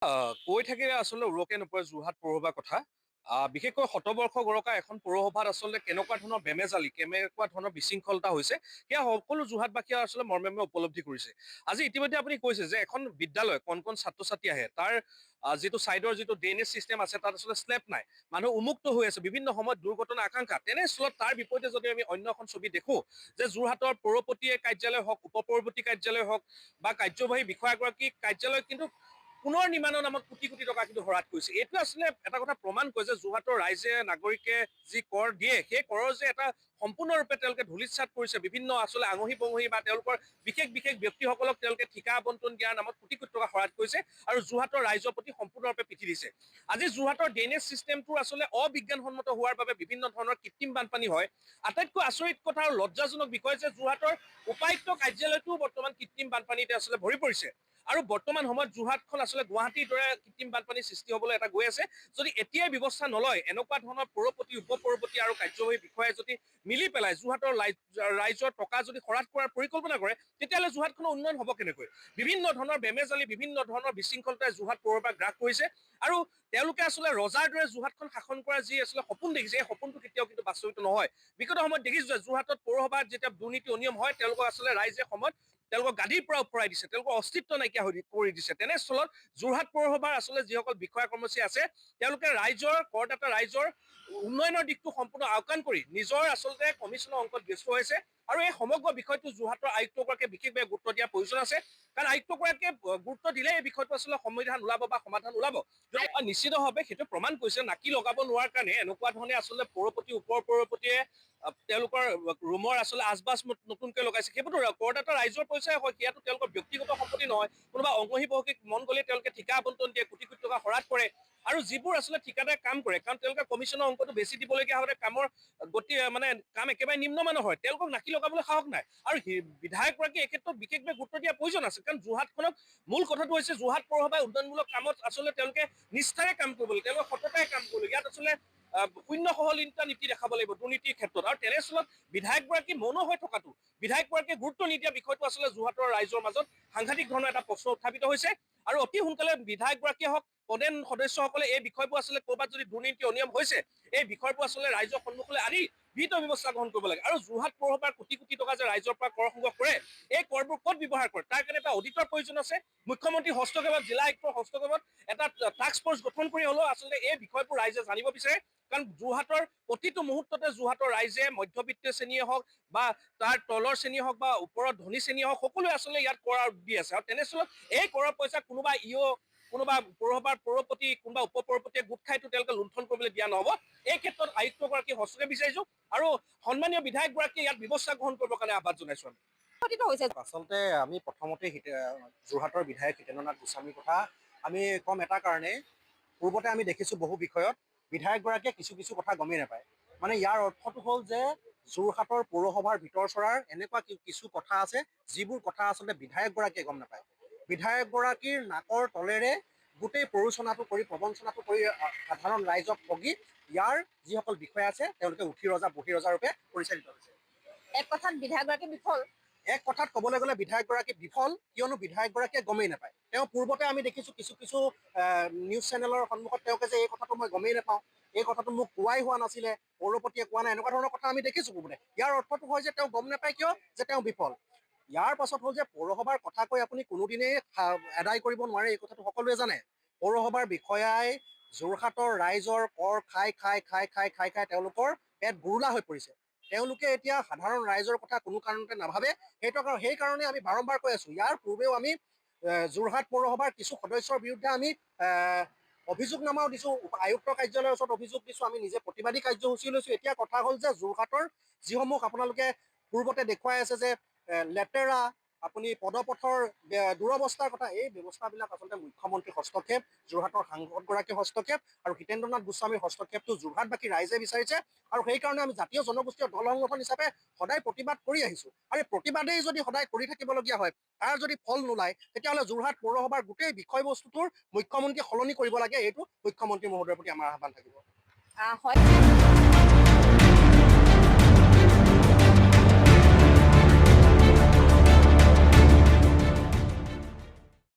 কৈ থাকিলে আচলতে উৰকে নপৰে যোৰহাট পৌৰসভাৰ কথা। বিশেষকৈ শতবৰ্ষ গৰকা এখন পৌৰসভাত আচলতে কেনেকুৱা ধৰণৰ বেমেজালি, কেনেকুৱা ধৰণৰ বিশৃংখলতা হৈছে, সেয়া সকলো যোৰহাটবাসীয়ে আচলতে মৰ্মে উপলব্ধি কৰিছে। আজি ইতিমধ্যে আপুনি কৈছে যে এখন বিদ্যালয় কণ কণ ছাত্ৰ ছাত্ৰী আহে, তাৰ যিটো ছাইডৰ যিটো ড্ৰেইনেজ ছিষ্টেম আছে তাত আচলতে স্লেপ নাই, মানুহ উন্মুক্ত হৈ আছে, বিভিন্ন সময়ত দুৰ্ঘটনা আকাংক্ষা। তেনেস্থলত তাৰ বিপৰীতে যদি আমি অন্য এখন ছবি দেখোঁ যে যোৰহাটৰ পৌৰপতিয়ে কাৰ্যালয় হওক, উপ পৌৰপতি কাৰ্যালয় হওক বা কাৰ্যবাহী বিষয়াগৰাকী কাৰ্যালয় কিন্তু পুনৰ নিৰ্মাণৰ নামত কোটি কোটি টকা কিন্তু হৰাত কৰিছে। এইটো আচলতে এটা কথা প্ৰমাণ কৰে যে যোৰহাটৰ ৰাইজে নাগৰিকে যি কৰ দিয়ে, সেই কৰৰ যে এটা সম্পূৰ্ণৰূপে তেওঁলোকে ধূলিসাৎ কৰিছে, বিভিন্ন আচলতে আঙহী বঙহী বা তেওঁলোকৰ বিশেষ বিশেষ ব্যক্তিসকলক তেওঁলোকে ঠিকা আবণ্টন দিয়াৰ নামত কোটি কোটি টকা হৰাত কৰিছে আৰু যোৰহাটৰ ৰাইজৰ প্ৰতি সম্পূৰ্ণৰূপে পিঠি দিছে। আজি যোৰহাটৰ ড্ৰেইনেজ ছিষ্টেমটো আচলতে অবিজ্ঞানসন্মত হোৱাৰ বাবে বিভিন্ন ধৰণৰ কৃত্ৰিম বানপানী হয়। আটাইতকৈ আচৰিত কথা আৰু লজ্জাজনক বিষয় যে যোৰহাটৰ উপায়ুক্ত কাৰ্যালয়টোও বৰ্তমান কৃত্ৰিম বানপানীতে আচলতে ভৰি পৰিছে। আৰু বৰ্তমান সময়ত যোৰহাটখন আচলতে গুৱাহাটীৰ দৰে কৃত্ৰিম বানপানীৰ সৃষ্টি হ'বলৈ এটা গৈ আছে। যদি এতিয়াই ব্যৱস্থা নলয়, এনেকুৱা ধৰণৰ পৌৰপতি, উপ পৌৰপতি আৰু কাৰ্যবাহী বিষয়াই যদি মিলি পেলাই যোৰহাটৰ ৰাইজৰ টকা যদি খৰচ কৰাৰ পৰিকল্পনা কৰে, তেতিয়াহ'লে যোৰহাটখনৰ উন্নয়ন হ'ব কেনেকৈ? বিভিন্ন ধৰণৰ বেমেজালি, বিভিন্ন ধৰণৰ বিশৃংখলতাই যোৰহাট পৌৰসভাক গ্ৰাস কৰিছে আৰু তেওঁলোকে আচলতে ৰজাৰ দৰে যোৰহাটখন শাসন কৰাৰ যি আচলতে সপোন দেখিছে, এই সপোনটো কেতিয়াও কিন্তু বাস্তৱিত নহয়। বিগত সময়ত দেখিছোঁ যে যোৰহাটত পৌৰসভাত যেতিয়া দুৰ্নীতি অনিয়ম হয়, তেওঁলোকক আচলতে ৰাইজে সময়ত তেওঁলোকক গাদীৰ পৰা উফৰাই দিছে, তেওঁলোকৰ অস্তিত্ব নাইকিয়া কৰি দিছে। তেনেস্থলত যোৰহাট পৌৰসভাৰ আচলতে যিসকল বিষয়া কৰ্মচাৰী আছে, তেওঁলোকে ৰাইজৰ কৰদাতা ৰাইজৰ উন্নয়নৰ দিশটো সম্পূৰ্ণ আওকাণ কৰি নিজৰ আচলতে কমিশ্যনৰ অংকত ব্যস্ত হৈছে আৰু এই সমগ্ৰ বিষয়টো যোৰহাটৰ আয়ুক্তগৰাকীয়ে বিশেষভাৱে গুৰুত্ব দিয়াৰ প্ৰয়োজন আছে। কাৰণ আয়ুক্তগৰাকীয়ে গুৰুত্ব দিলে এই বিষয়টো আচলতে সমাধান ওলাব বা সমাধান ওলাব। নিশ্চিতভাৱে সেইটো প্ৰমাণ কৰিছে, নাকি লগাব নোৱাৰাৰ কাৰণে এনেকুৱা ধৰণে আচলতে পৌৰপতি, উপ পৌৰপতিয়ে তেওঁলোকৰ ৰুমৰ আচলতে আচবাছ নতুনকৈ লগাইছে। সেইবোৰতো কৰদাতা ৰাইজৰ পইচাই হয়, সেয়াটো তেওঁলোকৰ ব্যক্তিগত সম্পত্তি নহয়। কোনোবা অঙহী বহকীক মন গ'লে তেওঁলোকে ঠিকা আবণ্টন দিয়ে, কোটি কোটি টকা হৰাত কৰে আৰু যিবোৰ আচলতে ঠিকাদাৰে কাম কৰে, কাৰণ তেওঁলোকে কমিশ্যনৰ অংকটো বেছি দিবলগীয়া হ'লে কামৰ গতি কাম একেবাৰে নিম্নমানৰ হয়, তেওঁলোকক নাকি লগাবলৈ সাহস নাই। আৰু বিধায়কগৰাকীয়ে এই ক্ষেত্ৰত বিশেষভাৱে গুৰুত্ব দিয়াৰ প্ৰয়োজন আছে, কাৰণ যোৰহাটখনক মূল কথাটো হৈছে যোৰহাট পৌৰসভাই উন্নয়নমূলক কামত আচলতে তেওঁলোকে নিষ্ঠাৰে কাম কৰিব লাগে, তেওঁলোকে সততাৰে কাম কৰিব লাগে। ইয়াত আচলতে শূন্য সহযোগিতা নীতি দেখাব লাগিব দুৰ্নীতিৰ ক্ষেত্ৰত। আৰু তেনেস্থলত বিধায়কগৰাকী মৌন হৈ থকাটো, বিধায়কগৰাকীয়ে গুৰুত্ব নিদিয়া বিষয়টো আচলতে যোৰহাটৰ ৰাইজৰ মাজত সাংঘাতিক ধৰণৰ এটা প্ৰশ্ন উত্থাপিত হৈছে আৰু অতি সোনকালে বিধায়কগৰাকীয়ে হওক, পদেন সদস্যসকলে এই বিষয়বোৰ আচলতে ক'ৰবাত যদি দুৰ্নীতি অনিয়ম হৈছে, এই বিষয়বোৰ আচলতে ৰাইজৰ সন্মুখলৈ আনি বিহিত ব্যৱস্থা গ্ৰহণ কৰিব লাগে। আৰু যোৰহাট পৌৰসভাৰ কোটি কোটি টকা যে ৰাইজৰ পৰা কৰ সংগ্ৰহ কৰে, এই কৰবোৰ ক'ত ব্যৱহাৰ কৰে, তাৰ কাৰণে এটা অডিটৰ প্ৰয়োজন আছে। মুখ্যমন্ত্ৰীৰ হস্তক্ষেপত, জিলা আয়ুক্তৰ হস্তক্ষেপত এটা টাস্ক ফৰ্চ গঠন কৰি হ'লেও আচলতে এই বিষয়বোৰ ৰাইজে জানিব বিচাৰে। কাৰণ যোৰহাটৰ প্ৰতিটো মুহূৰ্ততে যোৰহাটৰ ৰাইজে মধ্যবিত্ত শ্ৰেণীয়ে হওক বা তাৰ তলৰ শ্ৰেণীয়ে হওক বা ওপৰত ধনী শ্ৰেণীয়ে হওক, সকলোৱে আচলতে ইয়াত কৰ দি আছে। আৰু তেনেস্থলত এই কৰৰ পইচা কোনোবা কোনোবা পৌৰসভাৰ পৌৰপতি, কোনোবা উপ পৌৰপতিয়ে গোট খাইতো তেওঁলোকে লুণ্ঠন কৰিবলৈ দিয়া নহ'ব। এই ক্ষেত্ৰত আয়ুক্তগৰাকীৰ হস্তক্ষেপ বিচাৰিছোঁ আৰু সন্মানীয় বিধায়কগৰাকীয়ে ইয়াত ব্যৱস্থা গ্ৰহণ কৰিবৰ কাৰণে আহ্বান জনাইছোঁ আমি। আচলতে আমি প্ৰথমতে যোৰহাটৰ বিধায়ক হিতেন্দ্ৰনাথ গোস্বামীৰ কথা আমি ক'ম এটা কাৰণে, পূৰ্বতে আমি দেখিছোঁ বহু বিষয়ত বিধায়কগৰাকীয়ে কিছু কিছু কথা গমেই নাপায়। মানে ইয়াৰ অৰ্থটো হ'ল যে যোৰহাটৰ পৌৰসভাৰ ভিতৰ চৰাৰ এনেকুৱা কিছু কথা আছে, যিবোৰ কথা আচলতে বিধায়কগৰাকীয়ে গম নাপায়। বিধায়কগৰাকীৰ নাকৰ তলেৰে গোটেই প্ৰৰোচনাটো কৰি, প্ৰবঞ্চনাটো কৰি সাধাৰণ ৰাইজক ঠগি ইয়াৰ যিসকল বিষয়া আছে তেওঁলোকে উঠি ৰজা বহি ৰজা ৰূপে পৰিচালিত হৈছে। এক কথাত বিধায়কগৰাকী বিফল। এক কথাত ক'বলৈ গ'লে বিধায়কগৰাকী বিফল, কিয়নো বিধায়কগৰাকীয়ে গমেই নাপায়। তেওঁ পূৰ্বতে আমি দেখিছোঁ কিছু কিছু নিউজ চেনেলৰ সন্মুখত তেওঁকে যে এই কথাটো মই গমেই নাপাওঁ, এই কথাটো মোক কোৱাই হোৱা নাছিলে, পৌৰপতিয়ে কোৱা নাই, এনেকুৱা ধৰণৰ কথা আমি দেখিছোঁ পূৰ্বতে। ইয়াৰ অৰ্থটো হয় যে তেওঁ গম নাপায় কিয়, যে তেওঁ বিফল। ইয়াৰ পাছত হ'ল যে পৌৰসভাৰ কথা কৈ আপুনি কোনোদিনেই আদায় কৰিব নোৱাৰে, এই কথাটো সকলোৱে জানে। পৌৰসভাৰ বিষয়াই যোৰহাটৰ ৰাইজৰ কৰ খাই খাই খাই খাই খাই খাই তেওঁলোকৰ পেট গুৰুলা হৈ পৰিছে। তেওঁলোকে এতিয়া সাধাৰণ ৰাইজৰ কথা কোনো কাৰণতে নাভাবে। সেইকাৰণে আমি বাৰম্বাৰ কৈ আছোঁ, ইয়াৰ পূৰ্বেও আমি যোৰহাট পৌৰসভাৰ কিছু সদস্যৰ বিৰুদ্ধে আমি অভিযোগনামাও দিছোঁ, আয়ুক্ত কাৰ্যালয়ৰ ওচৰত অভিযোগ দিছোঁ, আমি নিজে প্ৰতিবাদী কাৰ্যসূচী লৈছোঁ। এতিয়া কথা হ'ল যে যোৰহাটৰ যিসমূহ আপোনালোকে পূৰ্বতে দেখুৱাই আছে যে লেতেৰা, আপুনি পদপথৰ দুৰৱস্থাৰ কথা, এই ব্যৱস্থাবিলাক আচলতে মুখ্যমন্ত্ৰীৰ হস্তক্ষেপ, যোৰহাটৰ সাংসদগৰাকীৰ হস্তক্ষেপ আৰু হিতেন্দ্ৰনাথ গোস্বামীৰ হস্তক্ষেপটো যোৰহাটবাসী ৰাইজে বিচাৰিছে। আৰু সেইকাৰণে আমি জাতীয় জনগোষ্ঠীয় দল সংগঠন হিচাপে সদায় প্ৰতিবাদ কৰি আহিছোঁ। আৰু এই প্ৰতিবাদেই যদি সদায় কৰি থাকিবলগীয়া হয়, তাৰ যদি ফল নোলায়, তেতিয়াহ'লে যোৰহাট পৌৰসভাৰ গোটেই বিষয়বস্তুটোৰ মুখ্যমন্ত্ৰীয়ে সলনি কৰিব লাগে। এইটো মুখ্যমন্ত্ৰী মহোদয়ৰ প্ৰতি আমাৰ আহ্বান থাকিব। হয়।